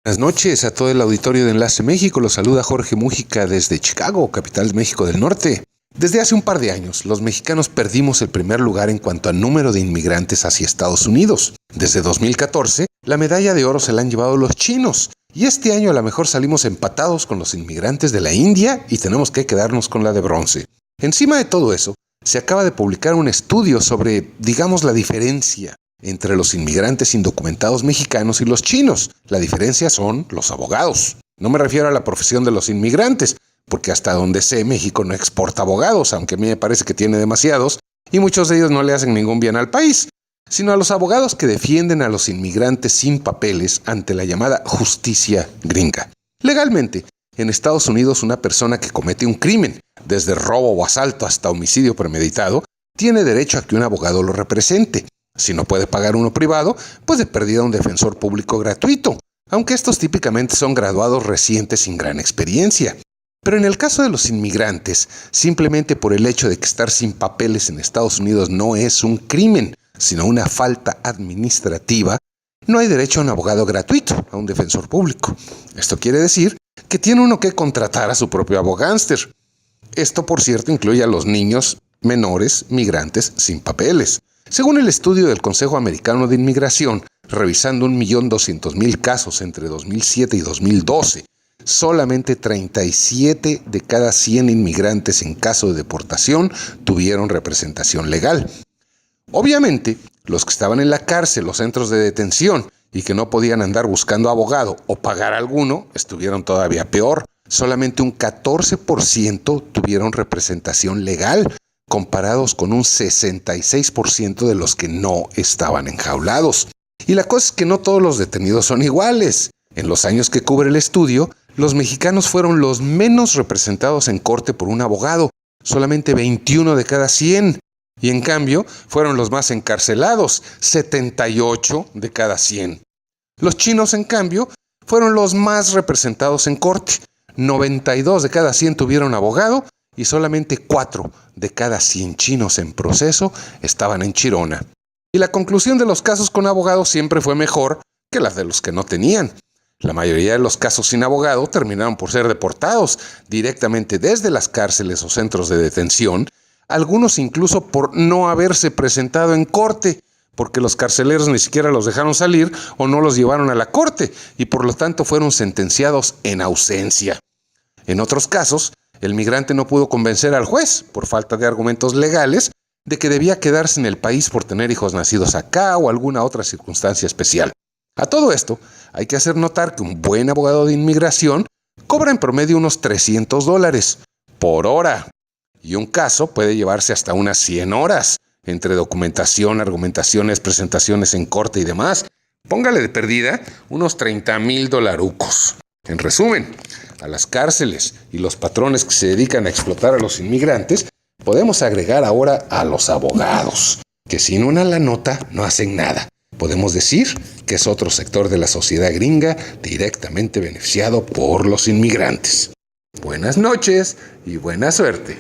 Buenas noches a todo el auditorio de Enlace México. Los saluda Jorge Mújica desde Chicago, capital de México del Norte. Desde hace un par de años, los mexicanos perdimos el primer lugar en cuanto a número de inmigrantes hacia Estados Unidos. Desde 2014, la medalla de oro se la han llevado los chinos. Y este año a lo mejor salimos empatados con los inmigrantes de la India y tenemos que quedarnos con la de bronce. Encima de todo eso, se acaba de publicar un estudio sobre, la diferencia entre los inmigrantes indocumentados mexicanos y los chinos. La diferencia son los abogados. No me refiero a la profesión de los inmigrantes, porque hasta donde sé, México no exporta abogados, aunque a mí me parece que tiene demasiados, y muchos de ellos no le hacen ningún bien al país, sino a los abogados que defienden a los inmigrantes sin papeles ante la llamada justicia gringa. Legalmente, en Estados Unidos, una persona que comete un crimen, desde robo o asalto hasta homicidio premeditado, tiene derecho a que un abogado lo represente. Si no puede pagar uno privado, pues de perdida un defensor público gratuito, aunque estos típicamente son graduados recientes sin gran experiencia. Pero en el caso de los inmigrantes, simplemente por el hecho de que estar sin papeles en Estados Unidos no es un crimen, sino una falta administrativa, no hay derecho a un abogado gratuito, a un defensor público. Esto quiere decir que tiene uno que contratar a su propio abogánster. Esto, por cierto, incluye a los niños menores migrantes sin papeles. Según el estudio del Consejo Americano de Inmigración, revisando 1.200.000 casos entre 2007 y 2012, solamente 37 de cada 100 inmigrantes en caso de deportación tuvieron representación legal. Obviamente, los que estaban en la cárcel o centros de detención y que no podían andar buscando abogado o pagar alguno, estuvieron todavía peor. Solamente un 14% tuvieron representación legal, comparados con un 66% de los que no estaban enjaulados. Y la cosa es que no todos los detenidos son iguales. En los años que cubre el estudio, los mexicanos fueron los menos representados en corte por un abogado, solamente 21 de cada 100. Y en cambio, fueron los más encarcelados, 78 de cada 100. Los chinos, en cambio, fueron los más representados en corte. 92 de cada 100 tuvieron abogado y solamente 4 de cada 100 chinos en proceso estaban en Chirona. Y la conclusión de los casos con abogado siempre fue mejor que las de los que no tenían. La mayoría de los casos sin abogado terminaron por ser deportados directamente desde las cárceles o centros de detención, algunos incluso por no haberse presentado en corte, porque los carceleros ni siquiera los dejaron salir o no los llevaron a la corte y por lo tanto fueron sentenciados en ausencia. En otros casos, el migrante no pudo convencer al juez, por falta de argumentos legales, de que debía quedarse en el país por tener hijos nacidos acá o alguna otra circunstancia especial. A todo esto, hay que hacer notar que un buen abogado de inmigración cobra en promedio unos $300 por hora. Y un caso puede llevarse hasta unas 100 horas, entre documentación, argumentaciones, presentaciones en corte y demás. Póngale de perdida unos $30,000. En resumen, a las cárceles y los patrones que se dedican a explotar a los inmigrantes, podemos agregar ahora a los abogados, que sin una la nota no hacen nada. Podemos decir que es otro sector de la sociedad gringa directamente beneficiado por los inmigrantes. Buenas noches y buena suerte.